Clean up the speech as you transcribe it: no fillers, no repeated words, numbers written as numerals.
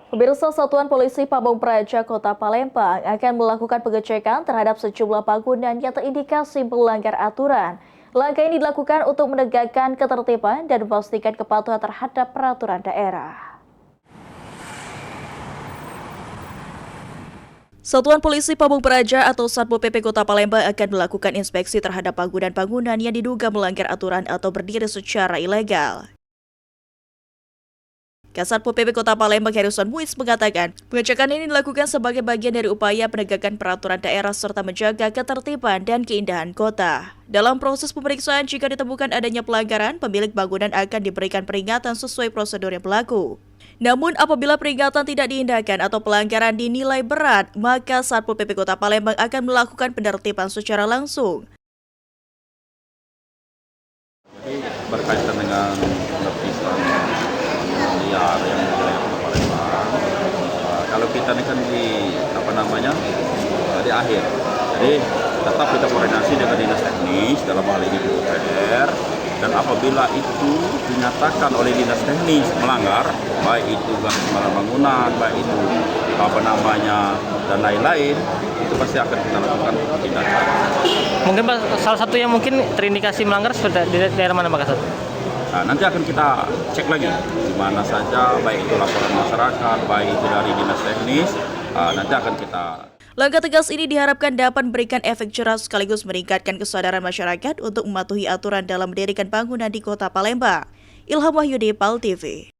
Pemirsa Satuan Polisi Pamung Praja Kota Palembang akan melakukan pengecekan terhadap sejumlah bangunan yang terindikasi melanggar aturan. Langkah ini dilakukan untuk menegakkan ketertiban dan memastikan kepatuhan terhadap peraturan daerah. Satuan Polisi Pamung Praja atau Satpol PP Kota Palembang akan melakukan inspeksi terhadap bangunan-bangunan yang diduga melanggar aturan atau berdiri secara ilegal. Kasatpol PP Kota Palembang Harrison Muiz mengatakan, pengecekan ini dilakukan sebagai bagian dari upaya penegakan peraturan daerah serta menjaga ketertiban dan keindahan kota. Dalam proses pemeriksaan, jika ditemukan adanya pelanggaran, pemilik bangunan akan diberikan peringatan sesuai prosedur yang berlaku. Namun, apabila peringatan tidak diindahkan atau pelanggaran dinilai berat, maka Satpol PP Kota Palembang akan melakukan penertiban secara langsung. Jadi berkaitan dengan penertiban liar yang wilayah Kota Palembang, kalau kita ini kan di akhir, jadi tetap kita koordinasi dengan dinas teknis dalam hal ini PUPR, dan apabila itu dinyatakan oleh dinas teknis melanggar, baik itu gangguan bangunan, baik itu dan lain-lain, itu pasti akan kita lakukan tindakan. Mungkin Pak, salah satu yang mungkin terindikasi melanggar seperti di daerah mana Pak Kasat? Nah, nanti akan kita cek lagi di mana saja, baik itu laporan masyarakat, baik itu dari dinas teknis, nanti akan kita. Langkah tegas ini diharapkan dapat memberikan efek jerah sekaligus meningkatkan kesadaran masyarakat untuk mematuhi aturan dalam mendirikan bangunan di Kota Palembang. Ilham Wahyudi, PAL TV.